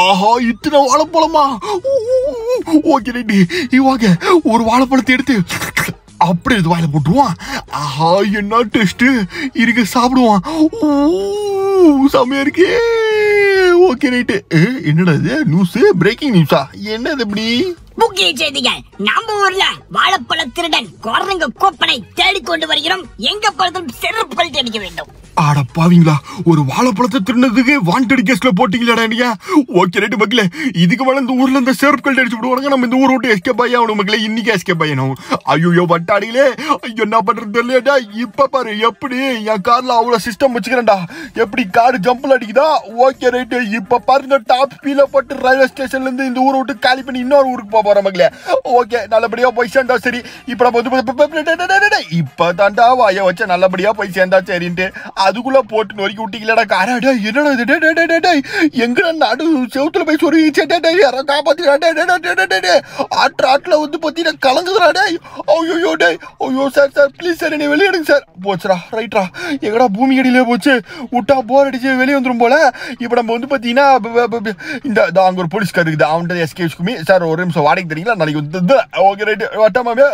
ஆஹா இத்தனை வாழைப்பழமா? Okay right, இவாங்க ஒரு வாழைப்பழத்தை எடுத்து அப்படியே இது வாயில போட்டுருவான். ஆஹா என்ன டேஸ்ட் இருக்கு, சாப்பிடுவான். செமையா இருக்கே. Okay right. என்னடா இது நியூஸ், பிரேக்கிங் நியூஸா? என்னது இப்படி? முக்கிய செய்திகள். நம்ம ஊர்ல வாழைப்பழ திருடன் குரங்கு கோப்பனை தேடிக்கொண்டு வருகிறோம். எங்க பழத்தும் செருப்புகள் தேடிக்க வேண்டும். ஆட பாவீங்களா, ஒரு வாழைப்பழத்தை திருடுறதுக்கு வாண்டட் கேஸ்ல போட்டீங்களாடா நீங்க? ஓகே ரைட்டு மக்களே, இதுக்கு மேல இந்த ஊர்ல இந்த செருப்புகள் அடிச்சு விடுவாங்க. நம்ம இந்த ஊரை விட்டு எஸ்கேப் ஆகணும் மக்களே, இன்னைக்கு எஸ்கேப் ஆகணும். ஐயோ வட்டாடிகளே, ஐயோ என்ன பண்றது தெரியலடா. இப்ப பாரு எப்படி என் கார்ல அவ்வளவு சிஸ்டம் வச்சுக்கிறேன்டா, எப்படி கார் ஜம்ப்ல அடிக்குதா. ஓகே ரைட்டு, இப்ப பாருங்க டாப் ஸ்பீட்ல போட்டு ரயில்வே ஸ்டேஷன்ல இருந்து இந்த ஊரை விட்டு காலி பண்ணி இன்னொரு ஊருக்கு போற மக்களே. ஓகே நல்லபடியா போய் சேர்ந்தா சரி. இப்ப நம்ம இப்ப தாண்டா வாய வச்ச நல்லபடியா போய் சேர்ந்தா சரின்ட்டு அதுக்குள்ள போட்டு நொறுக்கி விட்டீங்களா காராடா. என்னடா இது, எங்க நடு செவுத்துல போய் சொறி யாரா காப்பாத்தி ஆட்டுல வந்து பத்தின கலங்குதுடா. ஐயோ டே, ஐயோ சார் ப்ளீஸ் சார் என்னை வெளியே எடுங்க சார். போச்சுடா ரைட்ரா, எங்கடா பூமி அடியிலே போச்சு, விட்டா போர் அடிச்சு வெளியே வந்துடும் போல. இப்ப நம்ம வந்து பாத்தீங்கன்னா இந்த அங்க ஒரு போலீஸ்கார் இருக்குது, அவன்கிட்ட எஸ்கேஸ்குமி சார் ஒரு நிமிஷம் வாடகை தெரியுங்களா நாளைக்கு வந்து. ஓகே ரைட்டு வட்டாமே.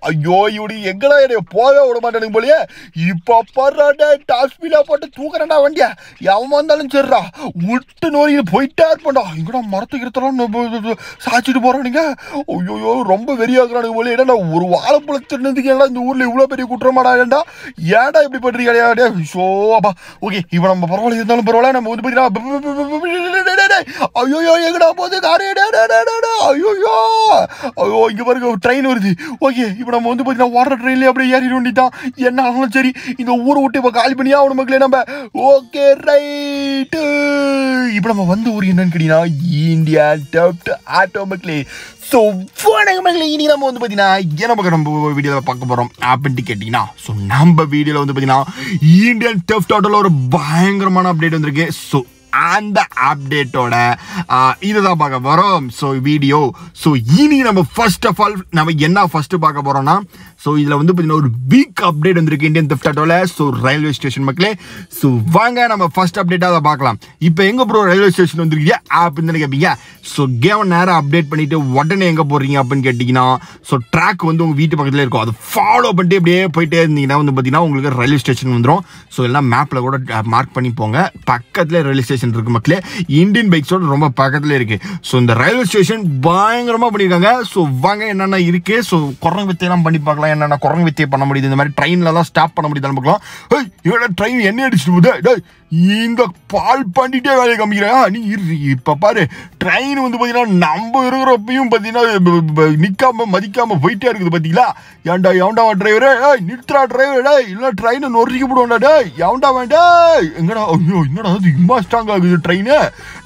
ஐயோ இவடி எங்கடா என்னைய போவே விட மாட்டானுங்க போலயே. இப்ப பாடுறாடா டாஸ்பிலா போட்டு தூக்குறேன்டா வண்டியா, எவன் வந்தாலும் சரிடா விட்டு நோய் போயிட்டா இருப்பா. எங்கடா மரத்துக்கிறதெல்லாம் சாச்சிட்டு போறானுங்க. ஐயோ ரொம்ப வெறியாக்குறானுங்க போல. ஏன்னா ஒரு வாழைப்பழத்தினதுக்கு ஏன்னா இந்த ஊர்ல இவ்வளவு பெரிய குற்றமாடா. ஏன்டா இப்படி பண்றீங்க? ஷோபா ஓகே, இப்ப நம்ம பரவாயில்ல இருந்தாலும் பரவாயில்ல. நம்ம வந்து பாத்தீங்கன்னா ஐயோ எங்கடா போகுது காரு. ஐயோ ஐயோ இங்க பாருங்க ட்ரெயின் வருது. ஓகே இப்ப நம்ம வந்து பாத்தீங்கன்னா வாட்டர் ட்ரெயின்ல அப்படியே ஏறி வேண்டிதான். என்ன ஆனாலும் சரி இந்த ஊரை விட்டு இப்ப காலி பண்ணியா அவனு மக்களே நம்ம. ஓகே ரைட்டு, இப்ப நம்ம வந்து ஊர் என்னன்னு கேட்டீங்கன்னா இந்தியா டாப் ஆட்டோ மக்களே. ஸோ வணக்கம் மக்களே, இன்னைக்கு நம்ம வந்து பார்த்தீங்கன்னா என்ன பக்கம் நம்ம வீடியோவில் பார்க்க போகிறோம் அப்படின்ட்டு கேட்டிங்கன்னா, ஸோ நம்ம வீடியோவில் வந்து பார்த்தீங்கன்னா இந்தியன் டெஃப்ட் ஆட்டோவில் ஒரு பயங்கரமான அப்டேட் வந்திருக்கு. ஸோ அந்த அப்டேட்டோட இதுதான் பார்க்க போகிறோம். So video. ஸோ இனி நம்ம ஃபர்ஸ்ட் ஆஃப் ஆல் நம்ம என்ன ஃபர்ஸ்ட் பார்க்க போகிறோம்னா, ஸோ இதில் வந்து பார்த்தீங்கன்னா ஒரு வீக் அப்டேட் வந்திருக்கு இந்தியன் டெஃப்ட் ஆட்டோவில். ஸோ ரயில்வே ஸ்டேஷன் மக்களே. ஸோ வாங்க நம்ம ஃபர்ஸ்ட் அப்டேட்டாக அதை பார்க்கலாம். இப்போ எங்கே ப்ரோ ரயில்வே ஸ்டேஷன் வந்துருக்கீங்க அப்படின்னு கேட்பீங்க. ஸோ கேவன் நேரம் அப்டேட் பண்ணிட்டு உடனே எங்கே போடுறீங்க அப்படின்னு கேட்டிங்கன்னா, ஸோ ட்ராக் வந்து உங்கள் வீட்டு பக்கத்தில் இருக்கும், அதை ஃபாலோ பண்ணிட்டு அப்படியே போயிட்டே இருந்தீங்கன்னா வந்து பார்த்தீங்கன்னா உங்களுக்கு ரயில்வே ஸ்டேஷன் வந்துடும். ஸோ எல்லாம் மேப்பில் கூட மார்க் பண்ணி போங்க. பக்கத்தில் ரயில்வே ஸ்டேஷன் இருக்கு மக்களே, இந்தியன் பைக்ஸோட ரொம்ப பக்கத்தில் இருக்கு. ஸோ இந்த ரயில்வே ஸ்டேஷன் பயங்கரமாக பண்ணியிருக்காங்க. ஸோ வாங்க என்னென்ன இருக்கு. ஸோ குரங்கு வித்தையெல்லாம் பண்ணி பார்க்கலாம், என்னென்ன குரங்கு வித்தையை பண்ண முடியுது, இந்த மாதிரி ட்ரெயின்லாம் ஸ்டாப் பண்ண முடியுது பார்க்கலாம். இவட ட்ரெயின் என்ன அடிச்சுட்டு போகுது, இந்த பால் பண்ணிட்டே வேலையை காமிக்கிறேன் நீ. இப்ப பாரு ட்ரெயின் வந்து பாத்தீங்கன்னா நம்ம இருக்கிறப்பையும் பாத்தீங்கன்னா நிக்காம மதிக்காம போயிட்டே இருக்குது பாத்தீங்களா. ஏன்டா எவன்டா டிரைவரே, நிறுத்துறா டிரைவர், இல்ல ட்ரெயினை நொறுக்கி போடுவான்டா. எவன்டா வேண்டாம் எங்கடா. ஐயோ என்னடா அது இம்மா ஸ்ட்ராங் ஆகுது ட்ரெயின்.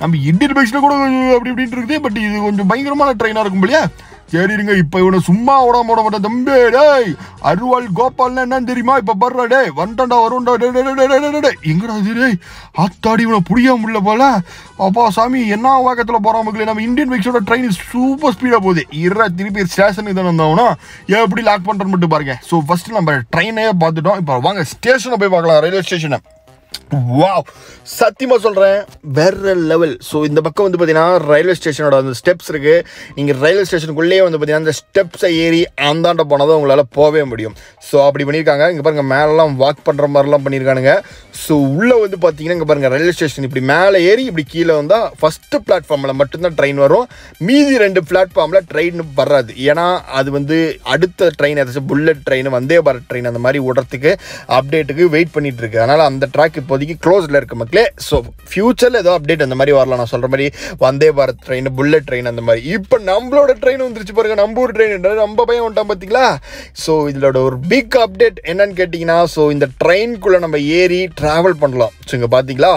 நம்ம இந்தியன் பைக்ஸ்ல கூட அப்படி இப்படின்னு இருக்குது, பட் இது கொஞ்சம் பயங்கரமான ட்ரெயினா இருக்கும் இல்லையா. சரி இருங்க, இப்ப இவனை சும்மா ஓட மாட்டேன் தம்பி. டேய் அருவாள் கோபால்னா என்னன்னு தெரியுமா? இப்ப பர்றா டே வந்துட்டா வருண்டா. எங்கடா இது ஆத்தாடி, இவனை புடிக்க முடியல போல. அப்பா சாமி என்ன வாக்கத்துல போறான் மக்களே. நம்ம இந்தியன் பைக்ஸோட ட்ரெயின் சூப்பர் ஸ்பீடா போகுது. திருப்பி ஸ்டேஷனுக்கு தானே வந்தோம்னா எப்படி லாக் பண்றேன்னு மட்டும் பாருங்க. ஸோ ஃபர்ஸ்ட் நம்ம ட்ரெயினே பார்த்துட்டோம். இப்போ வாங்க ஸ்டேஷனை போய் பார்க்கலாம், ரயில்வே ஸ்டேஷனை. வாவ் சத்தியமா சொல்றேன் வேற லெவல். ஸோ இந்த பக்கம் வந்து பார்த்தீங்கன்னா ரயில்வே ஸ்டேஷனோட அந்த ஸ்டெப்ஸ் இருக்கு. நீங்கள் ரயில்வே ஸ்டேஷனுக்குள்ளேயே வந்து பார்த்தீங்கன்னா அந்த ஸ்டெப்ஸை ஏறி அந்தாண்ட போனால் தான் உங்களால் போகவே முடியும். ஸோ அப்படி பண்ணியிருக்காங்க. இங்கே பாருங்க மேலெல்லாம் வாக் பண்ணுற மாதிரிலாம் பண்ணியிருக்கானுங்க. ஸோ உள்ளே வந்து பார்த்தீங்கன்னா இங்கே பாருங்க ரயில்வே ஸ்டேஷன் இப்படி மேலே ஏறி இப்படி கீழே வந்தால் ஃபஸ்ட்டு பிளாட்ஃபார்மில் மட்டும்தான் ட்ரெயின் வரும். மீதி 2 பிளாட்ஃபார்மில் ட்ரெயின் வராது. ஏன்னா அது வந்து அடுத்த ட்ரெயின் ஏதாச்சும் bullet train, Vande Bharat train அந்த மாதிரி விடுறதுக்கு அப்டேட்டுக்கு வெயிட் பண்ணிட்டு இருக்கு. அதனால் அந்த ட்ராக் இப்போதைக்கு க்ளோஸில் இருக்கு மக்களே. ஸோ ஃபியூச்சரில் ஏதோ அப்டேட் அந்த மாதிரி வரலாம். நான் சொல்கிற மாதிரி Vande Bharat train, bullet train அந்த மாதிரி. இப்போ நம்மளோட ட்ரெயின் வந்துருச்சு பாருங்க, நம்ம ஊர் ட்ரெயின். நம்ம பையன் வந்துட்டான் பார்த்தீங்களா. ஸோ இதோட ஒரு பிக் அப்டேட் என்னன்னு கேட்டிங்கன்னா, ஸோ இந்த ட்ரெயின்குள்ளே நம்ம ஏறி ட்ராவல் பண்ணலாம். ஸோ இங்கே பார்த்தீங்களா,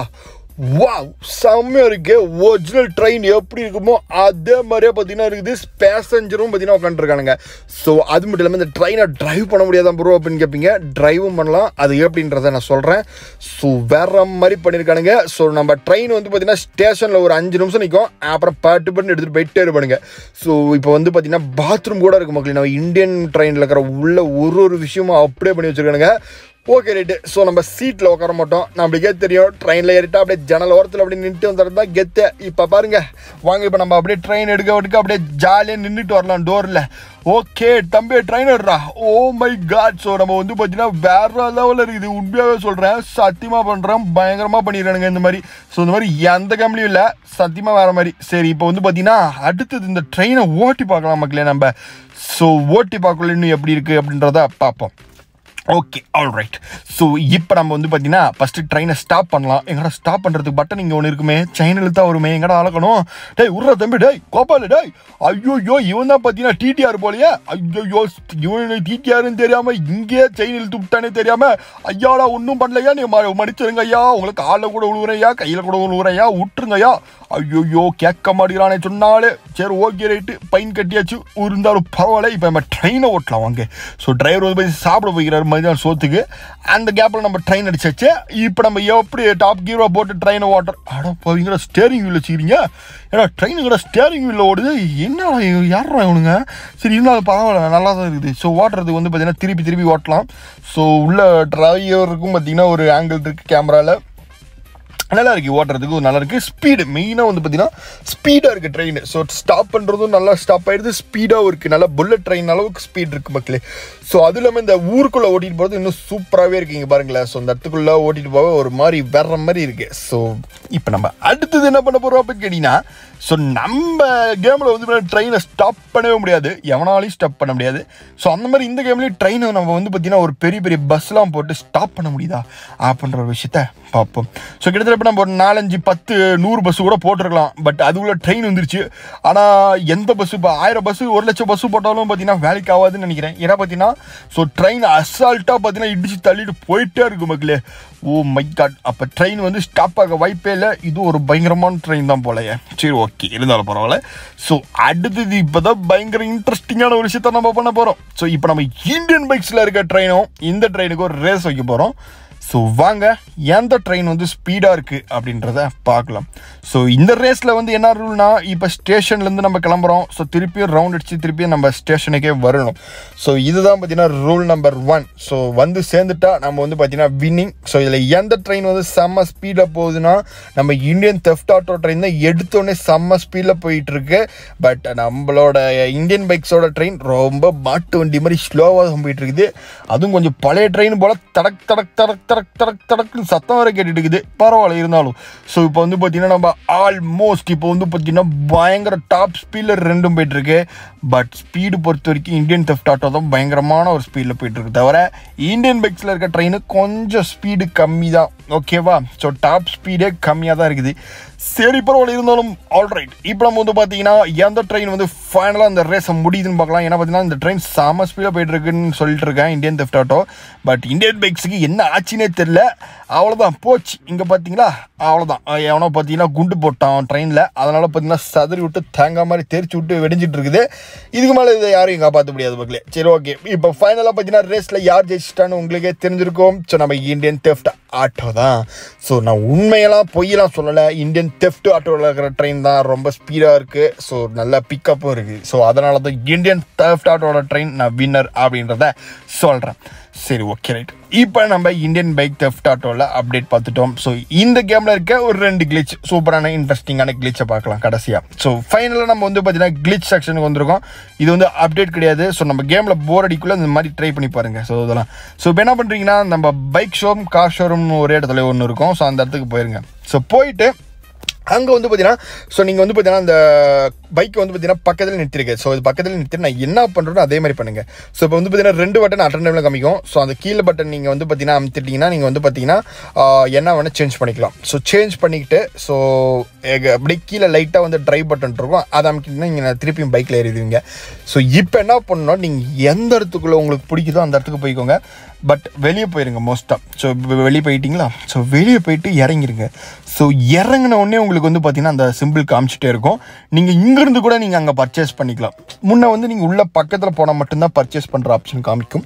வாவ் செம்மையாக இருக்கு. ஒரிஜினல் ட்ரெயின் எப்படி இருக்குமோ அதே மாதிரியே பார்த்தீங்கன்னா இருக்குது. பேசஞ்சரும் பார்த்தீங்கன்னா உட்காந்துருக்கானுங்க. ஸோ அது மட்டும் இல்லாமல் இந்த ட்ரெயினை ட்ரைவ் பண்ண முடியாதான் ப்ரோ அப்படின்னு கேட்பீங்க. ட்ரைவும் பண்ணலாம், அது எப்படின்றத நான் சொல்கிறேன். ஸோ வேற மாதிரி பண்ணியிருக்கானுங்க. ஸோ நம்ம ட்ரெயின் வந்து பார்த்தீங்கன்னா ஸ்டேஷனில் ஒரு 5 நிமிஷம் நிற்கும், அப்புறம் பாட்டு பண்ணி எடுத்துகிட்டு போயிட்டே இருப்பானுங்க. ஸோ இப்போ வந்து பார்த்தீங்கன்னா பாத்ரூம் கூட இருக்குது மக்கள். நம்ம இந்தியன் ட்ரெயினில் இருக்கிற உள்ள ஒரு விஷயமும் அப்படியே பண்ணி வச்சுருக்கானுங்க. Okay right. ஸோ நம்ம சீட்டில் உட்கார மாட்டோம், நம்மளுக்கே தெரியும். ட்ரெயினில் ஏறிட்டா அப்படியே ஜன்னல் ஓரத்தில் அப்படியே நின்றுட்டு வந்துடுறது தான் கெத்து. இப்போ பாருங்க வாங்க, இப்போ நம்ம அப்படியே ட்ரெயின் எடுக்க அப்படியே ஜாலியாக நின்றுட்டு வரலாம் டோரில். ஓகே தம்பி ட்ரெயின் எடுறா. ஓ மை காட். ஸோ நம்ம வந்து பார்த்தீங்கன்னா வேற லெவலில் இருக்குது, உண்மையாகவே சொல்கிறேன், சத்தியமாக பண்ணுறேன், பயங்கரமாக பண்ணிடுறானுங்க இந்த மாதிரி. ஸோ இந்த மாதிரி எந்த கம்பெனியும் இல்லை, சத்தியமாக வேறு மாதிரி. சரி இப்போ வந்து பார்த்தீங்கன்னா அடுத்தது இந்த ட்ரெயினை ஓட்டி பார்க்கலாம் மக்களே நம்ம. ஸோ ஓட்டி பார்க்கல இன்னும் எப்படி இருக்குது அப்படின்றத பார்ப்போம். Okay alright. ஸோ இப்போ நம்ம வந்து பார்த்தீங்கன்னா ஃபஸ்ட்டு ட்ரெயினை ஸ்டாப் பண்ணலாம். எங்கடா ஸ்டாப் பண்ணுறதுக்கு பட்டன் இங்கே ஒன்று இருக்குமே, செயின் இழுத்தா வருமே, எங்கடா அளக்கணும். டேய் உர்ற தம்பி, டேய் கோபால், டேய் ஐயோ இவன் தான் பார்த்தீங்கன்னா டிடிஆர் போலையே. ஐயோ இவன் டிடிஆர்னு தெரியாமல் இங்கேயே செயின் இழுத்து விட்டானே தெரியாமல். ஐயாடா ஒன்றும் பண்ணலையா, நீ மன்னிச்சிருங்க ஐயா, உங்களுக்கு காலில் கூட விழுவுறையா, கையில் கூட விழுவுறையா, விட்டுருங்க ஐயா. ஐயோ கேட்க மாட்டேங்கிறானே சொன்னாலே. சரி ஓகே ரைட்டு, பைன் கட்டியாச்சு, இருந்தாலும் பரவாயில்ல. இப்போ நம்ம ட்ரெயினை ஓட்டலாம் வாங்க. ஸோ டிரைவர் வந்து போய் சாப்பிட போய்க்கிறாரு மதியம் சோத்துக்கு. அந்த கேப்பில் நம்ம ட்ரெயின் அடிச்சாச்சு. இப்போ நம்ம எப்படி டாப் கீரை போட்டு ட்ரெயினை ஓட்டுற அடம் போவீங்களா, ஸ்டேரிங் வீல் வச்சுக்கிறீங்க. ஏன்னா ட்ரெயினுங்கடா ஸ்டேரிங் வீலில் ஓடுது, என்ன யாரா இவனுங்க. சரி இருந்தாலும் பரவாயில்ல, நல்லா தான் இருக்குது. ஸோ ஓட்டுறதுக்கு வந்து பார்த்தீங்கன்னா திருப்பி ஓட்டலாம். ஸோ உள்ள டிரைவருக்கும் பார்த்தீங்கன்னா ஒரு ஆங்கிள் இருக்குது கேமராவில், நல்லா இருக்குது ஓட்டுறதுக்கு, நல்லா இருக்குது. ஸ்பீடு மெயினாக வந்து பார்த்தீங்கன்னா ஸ்பீடாக இருக்குது ட்ரெயின். ஸோ ஸ்டாப் பண்ணுறதும் நல்லா ஸ்டாப் ஆகிடுது, ஸ்பீடாகவும் இருக்குது, நல்லா புல்லட் ட்ரெயின் அளவுக்கு ஸ்பீட் இருக்குது மக்களே. ஸோ அது இல்லாமல் இந்த ஊருக்குள்ளே ஓட்டிகிட்டு போகிறது இன்னும் சூப்பராகவே இருக்குங்க பாருங்களேன். ஸோ இந்த இடத்துக்குள்ளே ஓட்டிகிட்டு போக ஒரு மாதிரி வேற மாதிரி இருக்குது. ஸோ இப்போ நம்ம அடுத்தது என்ன பண்ண போகிறோம் அப்படின்னு கேட்டிங்கன்னா, ஸோ நம்ம கேமில் வந்து ட்ரெயினை ஸ்டாப் பண்ணவே முடியாது, எவனாலையும் ஸ்டாப் பண்ண முடியாது. ஸோ அந்த மாதிரி இந்த கேம்லேயும் ட்ரெயினை நம்ம வந்து பார்த்திங்கன்னா ஒரு பெரிய பஸ்லாம் போட்டு ஸ்டாப் பண்ண முடியுதா அப்படின்ற ஒரு விஷயத்த பார்ப்போம். ஸோ கிட்டத்தட்ட இப்போ நம்ம ஒரு 4, 5, 10, 100 பஸ்ஸு கூட போட்டிருக்கலாம். பட் அதுக்குள்ளே ட்ரெயின் வந்துருச்சு. ஆனால் எந்த பஸ்ஸு இப்போ 1000 பஸ்ஸு 1 லட்சம் பஸ்ஸு போட்டாலும் பார்த்தீங்கன்னா வேலைக்கு ஆகாதுன்னு நினைக்கிறேன். ஏன்னா பார்த்தீங்கன்னா ஸோ ட்ரெயின் அசால்ட்டாக பார்த்தீங்கன்னா இடிச்சு தள்ளிட்டு போயிட்டே இருக்கு மக்களே. Oh my God. அப்போ ட்ரெயின் வந்து ஸ்டாப் ஆக வாய்ப்பே இல்லை. இது ஒரு பயங்கரமான ட்ரெயின் தான் போலையே. சரி ஓகே இருந்தாலும் பரவாயில்ல. ஸோ அடுத்தது இப்போ தான் பயங்கர இன்ட்ரெஸ்டிங்கான ஒரு விஷயத்த நம்ம பண்ண போகிறோம். ஸோ இப்போ நம்ம இந்தியன் பைக்ஸில் இருக்க ட்ரெயினும் இந்த ட்ரெயினுக்கு ஒரு ரேஸ் வைக்க போகிறோம். ஸோ வாங்க எந்த ட்ரெயின் வந்து ஸ்பீடாக இருக்குது அப்படின்றத பார்க்கலாம். ஸோ இந்த ரேஸில் வந்து என்ன ரூல்னா, இப்போ ஸ்டேஷன்லேருந்து நம்ம கிளம்புறோம். ஸோ திருப்பியும் ரவுண்ட் அடித்து திருப்பியும் நம்ம ஸ்டேஷனுக்கே வரணும். ஸோ இதுதான் பார்த்தீங்கன்னா ரூல் நம்பர் 1. ஸோ வந்து சேர்ந்துட்டா நம்ம வந்து பார்த்தீங்கன்னா வின்னிங். ஸோ இதில் எந்த ட்ரெயின் வந்து செம்ம ஸ்பீடில் போகுதுன்னா நம்ம இந்தியன் தெஃப்ட் ஆட்டோ ட்ரெயின் தான் எடுத்தோடனே செம்ம ஸ்பீடில் போயிட்டுருக்கு. பட் நம்மளோட இந்தியன் பைக்ஸோட ட்ரெயின் ரொம்ப மாட்டு வண்டி மாதிரி ஸ்லோவாக போயிட்டு இருக்குது. அதுவும் கொஞ்சம் பழைய ட்ரெயின் போல் தடக் தடக் தடக் தடக் தடக் தடக்குன்னு சத்தம் வரை கேட்டுட்டு இருக்குது. பரவாயில்ல இருந்தாலும். ஸோ இப்போ வந்து பார்த்தீங்கன்னா நம்ம ஆல்மோஸ்ட் இப்போ வந்து பார்த்தீங்கன்னா பயங்கர டாப் ஸ்பீடில் ரெண்டும் போயிட்டுருக்கு. பட் ஸ்பீடு பொறுத்த வரைக்கும் இந்தியன் தெஃப்ட் ஆட்டோ தான் பயங்கரமான ஒரு ஸ்பீடில் போயிட்டுருக்கு. தவிர இந்தியன் பைக்ஸில் இருக்க ட்ரெயின் கொஞ்சம் ஸ்பீடு கம்மி தான். ஓகேவா. ஸோ டாப் ஸ்பீடே கம்மியாக தான் இருக்குது. சரி பரவாயில்ல இருந்தாலும் ஆல்ரைட். இப்போ நம்ம வந்து பார்த்தீங்கன்னா எந்த ட்ரெயின் வந்து ஃபைனலாக அந்த ரேஸை முடியுதுன்னு பார்க்கலாம். ஏன்னா பார்த்தீங்கன்னா இந்த ட்ரெயின் செம ஸ்பீடாக போயிட்டு இருக்குன்னு சொல்லிட்டு இருக்கேன் Indian theft auto. But Indian பைக்ஸுக்கு என்ன ஆச்சுன்னே தெரியல. அவ்வளோதான் போச்சு. இங்கே பார்த்தீங்களா அவ்வளோதான். எவனோ பார்த்தீங்கன்னா குண்டு போட்டான் ட்ரெயினில். அதனால் பார்த்தீங்கன்னா சதறி விட்டு தேங்காய் மாதிரி தெரிச்சு விட்டு வெடிஞ்சிட்டு இருக்குது. இதுக்கு மேலே இதை யாரையும் காப்பாற்ற முடியாது மக்களே. சரி ஓகே. இப்போ ஃபைனலாக பார்த்தீங்கன்னா ரேஸில் யார் ஜெயிச்சிட்டான்னு உங்களுக்கே தெரிஞ்சிருக்கும். ஸோ நம்ம இந்தியன் தெஃப்ட் ஆட்டோ தான். ஸோ நான் உண்மையெல்லாம் பொய்யெல்லாம் சொல்லலை. இந்தியன் தெஃப்ட் ஆட்டோவில் இருக்கிற ட்ரெயின் தான் ரொம்ப ஸ்பீடாக இருக்குது. ஸோ நல்ல பிக்கப்பும் இருக்குது. ஸோ அதனால தான் இந்தியன் தெஃப்ட் ஆட்டோட ட்ரெயின் நான் வின்னர் அப்படின்றத சொல்கிறேன். சரி ஓகே ரைட். இப்போ நம்ம இந்தியன் பைக் தெஃப்ட் ஆட்டோவில் அப்டேட் பார்த்துட்டோம். ஸோ இந்த கேமில் இருக்க ஒரு 2 கிளிச் சூப்பரான இன்ட்ரெஸ்டிங்கான கிளிச்சை பார்க்கலாம் கடைசியாக. ஸோ ஃபைனலாக நம்ம வந்து பார்த்தீங்கன்னா கிளிச் செக்ஷனுக்கு வந்திருக்கோம். இது வந்து அப்டேட் கிடையாது. ஸோ நம்ம கேமில் போர் அடிக்குள்ளே இந்த மாதிரி ட்ரை பண்ணி பாருங்கள். ஸோ இதெல்லாம் ஸோ இப்போ என்ன பண்ணுறீங்கன்னா நம்ம பைக் ஷோரூம் கார் ஷோரூம்னு ஒரே இடத்துல ஒன்று இருக்கும். ஸோ அந்த இடத்துக்கு போயிருங்க. ஸோ போயிட்டு அங்கே வந்து பார்த்தீங்கன்னா ஸோ நீங்கள் வந்து பார்த்தீங்கன்னா அந்த பைக்கை வந்து பார்த்தீங்கன்னா பக்கத்தில் நிறுத்திருக்கு. ஸோ இது பக்கத்தில் நிறுத்தி நான் என்ன பண்ணுறேனோ அதே மாதிரி பண்ணுங்கள். ஸோ இப்போ வந்து பார்த்தீங்கன்னா 2 பட்டன் அட்டன் டைமில் காமிக்கும். ஸோ அந்த கீழே பட்டன் நீங்கள் வந்து பார்த்தீங்கன்னா அமுத்திட்டிங்கன்னா நீங்கள் வந்து பார்த்தீங்கன்னா என்ன வேணால் சேஞ்ச் பண்ணிக்கலாம். ஸோ சேஞ்ச் பண்ணிக்கிட்டு ஸோ அப்படியே கீழே லைட்டாக வந்து ட்ரைவ் பட்டன் இருக்கும். அதை அமைக்கிட்டிங்கன்னா நீங்கள் திருப்பியும் பைக்கில் ஏறிடுவீங்க. ஸோ இப்போ என்ன பண்ணணும்னா நீங்கள் எந்த இடத்துக்குள்ளே உங்களுக்கு பிடிக்குதோ அந்த இடத்துக்கு போய்க்கோங்க. பட் வெளியே போயிருங்க மோஸ்ட்டாக. ஸோ வெளியே போயிட்டீங்களா. ஸோ வெளியே போயிட்டு இறங்கிருங்க. ஸோ இறங்கின உடனே உங்களுக்கு வந்து பார்த்தீங்கன்னா அந்த சிம்பிள் காமிச்சிட்டே இருக்கும். நீங்கள் இங்கேருந்து கூட நீங்கள் அங்கே பர்ச்சேஸ் பண்ணிக்கலாம். முன்னே வந்து நீங்கள் உள்ள பக்கத்தில் போனால் மட்டும்தான் பர்ச்சேஸ் பண்ணுற ஆப்ஷன் காமிக்கும்.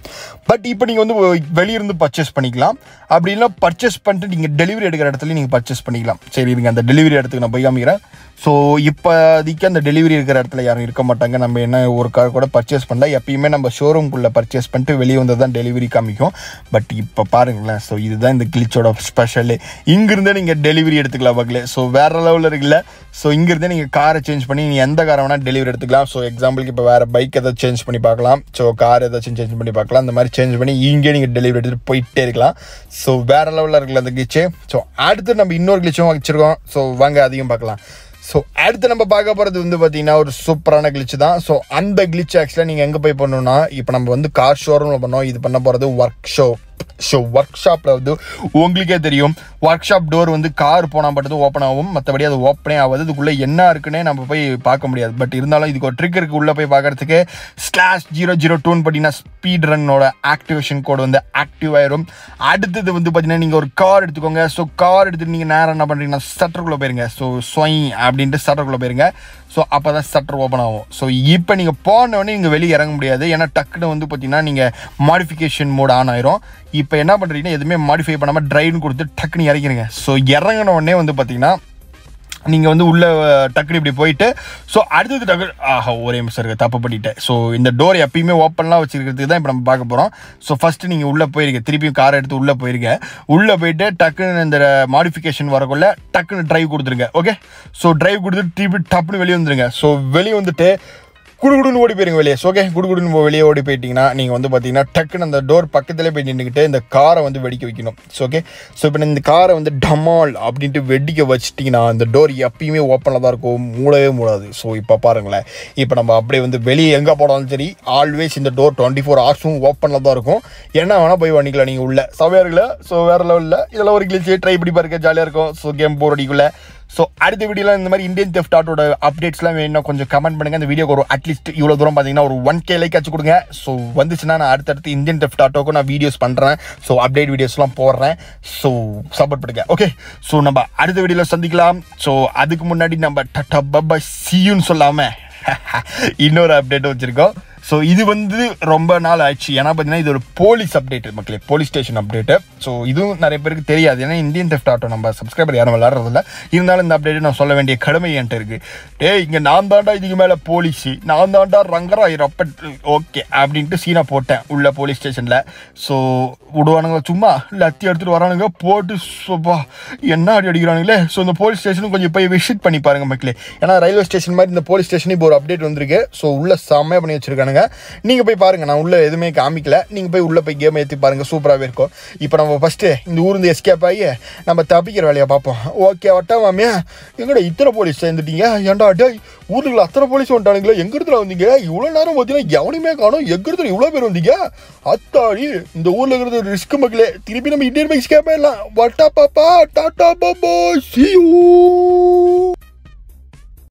பட் இப்போ நீங்கள் வந்து வெளியிருந்து பர்ச்சேஸ் பண்ணிக்கலாம். அப்படி இல்லை பர்ச்சேஸ் பண்ணிட்டு நீங்கள் டெலிவரி எடுக்கிற இடத்துல நீங்கள் பர்ச்சேஸ் பண்ணிக்கலாம். சரி இருங்க, அந்த டெலிவரி இடத்துக்கு நான் போய் காமிக்கிறேன். ஸோ இப்போதைக்கு அந்த டெலிவரி இருக்கிற இடத்துல யாரும் இருக்க மாட்டாங்க. நம்ம என்ன ஒரு கார் கூட பர்ச்சேஸ் பண்ணல, எப்பயுமே நம்ம ஷோரூம்குள்ளே பர்ச்சேஸ் பண்ணிட்டு வெளியே வந்து தான் டெலிவரி காமிக்கும். பட் இப்போ பாருங்களேன், ஸோ இதுதான் இந்த கிளிச்சோட ஸ்பெஷலு. இங்கிருந்தே நீங்கள் டெலிவரி எடுத்துக்கலாம் பக்கலே. ஸோ வேறு லெவலில் இருக்குல்ல. ஸோ இங்கிருந்தே நீங்கள் காரை சேஞ்ச் பண்ணி நீங்கள் எந்த காரை வேணால் டெலிவரி எடுத்துக்கலாம். ஸோ எக்ஸாம்பிளுக்கு இப்போ வேறு பைக் எதாவது சேஞ்ச் பண்ணி பார்க்கலாம், ஸோ கார் ஏதாச்சும் சேஞ்ச் பண்ணி பார்க்கலாம். அந்த மாதிரி சேஞ்ச் பண்ணி இங்கே நீங்கள் டெலிவரி எடுத்துகிட்டு போயிட்டே இருக்கலாம். ஸோ வேறு லெவலில் இருக்குல்ல அந்த கிளிச்சு. ஸோ அடுத்து நம்ம இன்னொரு கிளிச்சும் வச்சுருக்கோம். ஸோ வாங்க அதையும் பார்க்கலாம். ஸோ அடுத்து நம்ம பார்க்க போகிறது வந்து பார்த்தீங்கன்னா ஒரு சூப்பரான கிளிச்சு தான். ஸோ அந்த கிளிச் ஆக்சுவலாக நீங்கள் எங்கே போய் பண்ணணும்னா, இப்போ நம்ம வந்து கார் ஷோரூமில் பண்ணோம். இது பண்ண போகிறது ஒர்க் ஷாப். ஸோ ஒர்க் ஷாப்பில் வந்து உங்களுக்கே தெரியும், ஒர்க் ஷாப் டோர் வந்து கார் போனால் மட்டும் ஓப்பன் ஆகும், மற்றபடி அது ஓப்பனே ஆகாது. இதுக்குள்ளே என்ன இருக்குன்னே நம்ம போய் பார்க்க முடியாது. பட் இருந்தாலும் இதுக்கு ஒரு ட்ரிக் இருக்குது. உள்ளே போய் பார்க்குறதுக்கு /002 பார்த்தீங்கன்னா ஸ்பீட் ரன்னோட ஆக்டிவேஷன் கோடு வந்து ஆக்டிவ் ஆயிரும். அடுத்தது வந்து பார்த்தீங்கன்னா நீங்கள் ஒரு கார் எடுத்துக்கோங்க. ஸோ கார் எடுத்துகிட்டு நீங்கள் நேரம் என்ன பண்ணுறீங்கன்னா சட்டருக்குள்ளே போயிருங்க. ஸோ ஸ்வை அப்படின்ட்டு சட்டருக்குள்ளே போயிருங்க. ஸோ அப்போ தான் சட்டர் ஓப்பன் ஆகும். ஸோ இப்போ நீங்கள் போனோடனே நீங்கள் வெளியே இறங்க முடியாது. ஏன்னா டக்குன்னு வந்து பார்த்தீங்கன்னா நீங்கள் மாடிஃபிகேஷன் மோட் ஆன் ஆயிரும். இப்போ என்ன பண்ணுறீங்கன்னா எதுவுமே மாடிஃபை பண்ணாமல் டிரைவ்னு கொடுத்து டக்குன்னு இறங்கிடுங்க. ஸோ இறங்கின உடனே வந்து பார்த்தீங்கன்னா நீங்கள் வந்து உள்ளே டக்குனு இப்படி போயிட்டு, ஸோ அடுத்தது டக்கு ஒரே நிமிஷம் இருக்குது, தப்பு பண்ணிட்டேன். ஸோ இந்த டோர் எப்பயுமே ஓப்பன்லாம் வச்சுருக்கிறதுக்கு தான் இப்போ நம்ம பார்க்க போகிறோம். ஸோ ஃபஸ்ட்டு நீங்கள் உள்ளே போயிருங்க, திருப்பியும் காரை எடுத்து உள்ளே போயிருங்க. உள்ளே போயிட்டு டக்குன்னு இந்த மாடிஃபிகேஷன் வரக்குள்ள டக்குன்னு டிரைவ் கொடுத்துருங்க. ஓகே, ஸோ டிரைவ் கொடுத்துட்டு திருப்பி டப்புன்னு வெளியே வந்துடுங்க. ஸோ வெளியே வந்துட்டு குடுகுடுன்னு ஓடி போயிருங்க வெளியே. ஓகே, குடுகுடுன்னு வெளியே ஓடி போயிட்டீங்கன்னா நீங்கள் வந்து பார்த்தீங்கன்னா டக்குன்னு அந்த டோர் பக்கத்துலேயே போய் நின்றுக்கிட்டு இந்த காரை வந்து வெடிக்க வைக்கணும். ஓகே, ஸோ இப்போ இந்த காரை வந்து டமால் அப்படின்ட்டு வெடிக்க வச்சிட்டிங்கன்னா அந்த டோர் எப்பயுமே ஓப்பனில் தான் இருக்கும், மூடவே மூடாது. ஸோ இப்போ பாருங்களேன், இப்போ நம்ம அப்படியே வந்து வெளியே எங்கே போனாலும் சரி ஆல்வேஸ் இந்த டோர் 24 ஹவர்ஸும் ஓப்பனில் தான் இருக்கும். என்ன வேணால் போய் பண்ணிக்கலாம் நீங்கள் உள்ள. சவையாருங்கள. ஸோ வேறு லெவலில் இதெல்லாம் ஒரு கிளிச்சு ட்ரை பண்ணி பாருங்க, ஜாலியாக இருக்கும். ஸோ கேம் போர் அடிக்குள்ள. ஸோ அடுத்த வீடியோவில் இந்த மாதிரி இந்தியன் தெஃப்ட் ஆட்டோட அப்டேட்ஸ்லாம் வேணும் கொஞ்சம் கமெண்ட் பண்ணுங்கள். இந்த வீடியோக்கு ஒரு அட்லீஸ்ட் இவ்வளோ தூரம் பார்த்தீங்கன்னா ஒரு 1K லைக் ஆச்சு கொடுங்க. ஸோ வந்துச்சுன்னா நான் அடுத்தடுத்து இந்தியன் தெஃப்ட் ஆட்டோக்கும் நான் வீடியோஸ் பண்ணுறேன். ஸோ அப்டேட் வீடியோஸ்லாம் போடுறேன். ஸோ சப்போர்ட் பண்ணுங்க. ஓகே, ஸோ நம்ம அடுத்த வீடியோவில் சந்திக்கலாம். ஸோ அதுக்கு முன்னாடி நம்ம டட்டா பப்பா சியூன்னு சொல்லாமல் இன்னொரு அப்டேட் வச்சுருக்கோம். ஸோ இது வந்து ரொம்ப நாள் ஆச்சு. ஏன்னா பார்த்தீங்கன்னா இது ஒரு போலீஸ் அப்டேட் மக்களே, போலீஸ் ஸ்டேஷன் அப்டேட்டு. ஸோ இதுவும் நிறைய பேருக்கு தெரியாது. ஏன்னா இந்தியன் தெஃப்ட் ஆட்டோ நம்ம சப்ஸ்கிரைபர் யாரும் விளாட்றதில்ல. இருந்தாலும் இந்த அப்டேட்டு நான் சொல்ல வேண்டிய கடமை என்கிட்ட இருக்குது. இங்கே நான் தாண்டா இதுக்கு மேலே போலீஸு, நான் தாண்டா ரங்கராயிரப்ப ஓகே அப்படின்ட்டு சீனா போட்டேன் உள்ள போலீஸ் ஸ்டேஷனில். ஸோ விடுவானுங்க சும்மா லத்தி எடுத்துகிட்டு வரானுங்க போட்டு சோப்பா என்ன அடி அடிக்கிறானுங்களே. ஸோ இந்த போலீஸ் ஸ்டேஷனும் கொஞ்சம் போய் விசிட் பண்ணி பாருங்கள் மக்களே. ஏன்னா ரயில்வே ஸ்டேஷன் மாதிரி இந்த போலீஸ் ஸ்டேஷன் இப்போ ஒரு அப்டேட் வந்திருக்கு. ஸோ உள்ள செம்மையாக பண்ணி வச்சிருக்கானுங்க. நீங்கள் போய் பாருங்கள், நான் உள்ள எதுவுமே காமிக்கல. நீங்கள் போய் உள்ளே போய் கேம் ஏற்றி பாருங்கள், சூப்பராகவே இருக்கும். இப்போ நம்ம ஃபஸ்ட்டு இந்த ஊருந்து எஸ்கேப் ஆகி நம்ம தப்பிக்கிற வேலையை பார்ப்போம். ஓகே வட்டா மாமியா, எங்கடா இத்தனை போலீஸ் சேர்ந்துட்டீங்க? ஏன்டா டே ஊருக்குள்ள அத்தனை போலீஸ் வந்துட்டானுங்களா? எங்க இடத்துல வந்தீங்க? இவ்வளோ நேரம் பார்த்தீங்கன்னா எவனையுமே காணும், எங்க இடத்துல இவ்வளோ பேர் வந்தீங்க? அத்தாடி இந்த ஊரில் இருக்கிறது ரிஸ்க் மக்களே. திருப்பி நம்ம இந்தியன் பைக் எஸ்கேப் ஆயிடலாம். வட்டா பாப்பா, டாட்டா பாபா, see you.